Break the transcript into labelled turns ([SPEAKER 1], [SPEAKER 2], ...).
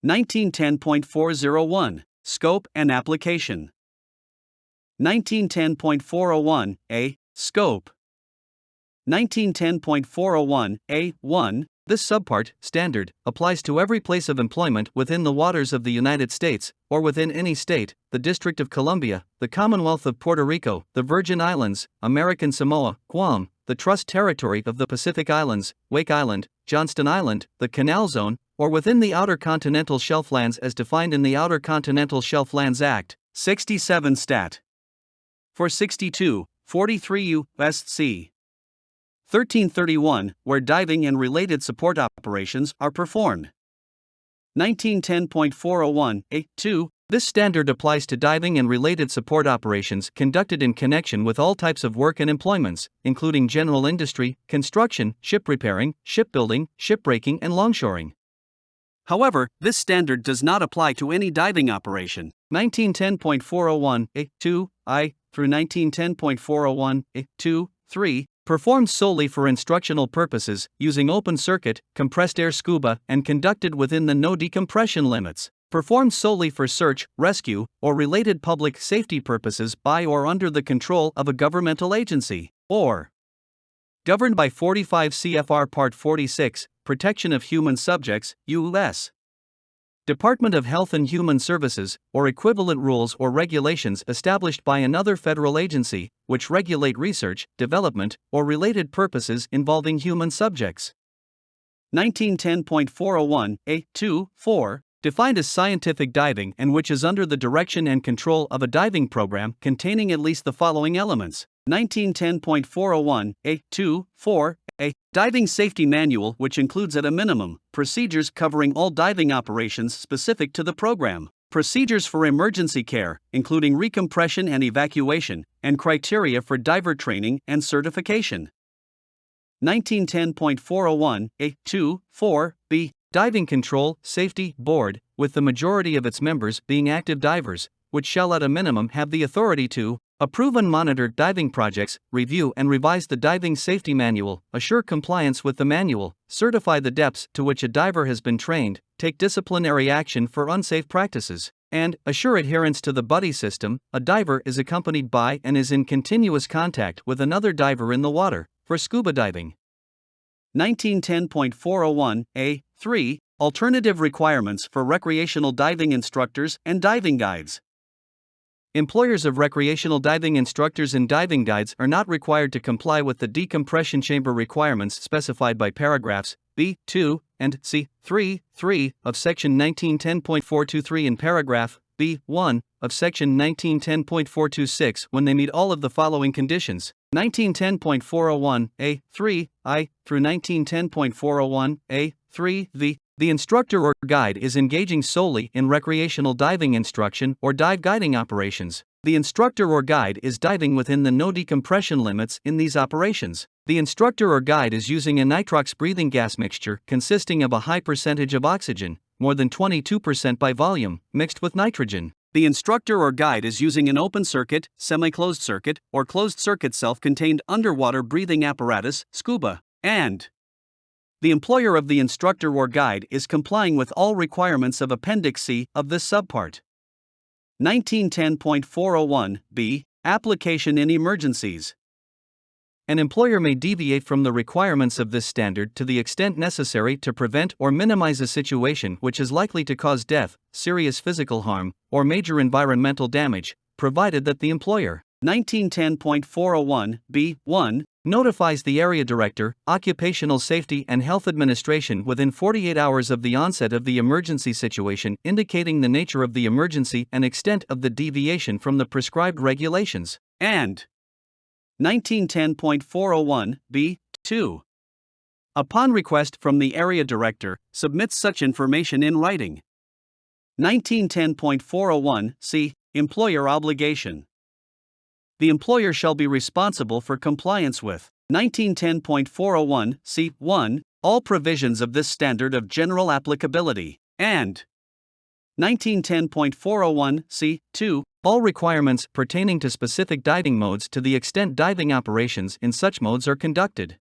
[SPEAKER 1] 1910.401 Scope and Application. 1910.401a Scope. 1910.401a1 This subpart, standard, applies to every place of employment within the waters of the United States, or within any state, the District of Columbia, the Commonwealth of Puerto Rico, the Virgin Islands, American Samoa, Guam, the Trust Territory of the Pacific Islands, Wake Island, Johnston Island, the Canal Zone, or within the Outer Continental Shelf Lands as defined in the Outer Continental Shelf Lands Act, 67 Stat. 462, 43 U.S.C. 1331, where diving and related support operations are performed. 1910.401a2 This standard applies to diving and related support operations conducted in connection with all types of work and employments, including general industry, construction, ship repairing, shipbuilding, shipbreaking, and longshoring. However, this standard does not apply to any diving operation. 1910.401a2I through 1910.401a2-3 performed solely for instructional purposes, using open circuit, compressed air scuba, and conducted within the no decompression limits. Performed solely for search, rescue, or related public safety purposes by or under the control of a governmental agency, or governed by 45 CFR Part 46, Protection of Human Subjects, U.S. Department of Health and Human Services, or equivalent rules or regulations established by another federal agency, which regulate research, development, or related purposes involving human subjects. 1910.401a2-4 defined as scientific diving and which is under the direction and control of a diving program containing at least the following elements. 1910.401a2-4 A diving safety manual which includes at a minimum procedures covering all diving operations specific to the program, procedures for emergency care, including recompression and evacuation, and criteria for diver training and certification. 1910.401a2-4b Diving Control Safety Board, with the majority of its members being active divers, which shall at a minimum have the authority to approve unmonitored diving projects, review and revise the diving safety manual, assure compliance with the manual, certify the depths to which a diver has been trained, take disciplinary action for unsafe practices, and assure adherence to the buddy system. A diver is accompanied by and is in continuous contact with another diver in the water, for scuba diving. 1910.401a3 Alternative requirements for recreational diving instructors and diving guides. Employers of recreational diving instructors and diving guides are not required to comply with the decompression chamber requirements specified by paragraphs B2 and C3 of Section 1910.423 and paragraph B1 of Section 1910.426 when they meet all of the following conditions. 1910.401a3I through 1910.401a3 The instructor or guide is engaging solely in recreational diving instruction or dive guiding operations. The instructor or guide is diving within the no decompression limits in these operations. The instructor or guide is using a nitrox breathing gas mixture consisting of a high percentage of oxygen, more than 22% by volume, mixed with nitrogen. The instructor or guide is using an open circuit, semi-closed circuit, or closed circuit self-contained underwater breathing apparatus, scuba, and the employer of the instructor or guide is complying with all requirements of Appendix C of this subpart. 1910.401b Application in emergencies. An employer may deviate from the requirements of this standard to the extent necessary to prevent or minimize a situation which is likely to cause death, serious physical harm, or major environmental damage, provided that the employer 1910.401b1 notifies the Area Director, Occupational Safety and Health Administration within 48 hours of the onset of the emergency situation, indicating the nature of the emergency and extent of the deviation from the prescribed regulations, and 1910.401b2. Upon request from the Area Director, submits such information in writing. 1910.401c Employer Obligation. The employer shall be responsible for compliance with 1910.401c1 all provisions of this standard of general applicability, and 1910.401c2 all requirements pertaining to specific diving modes to the extent diving operations in such modes are conducted.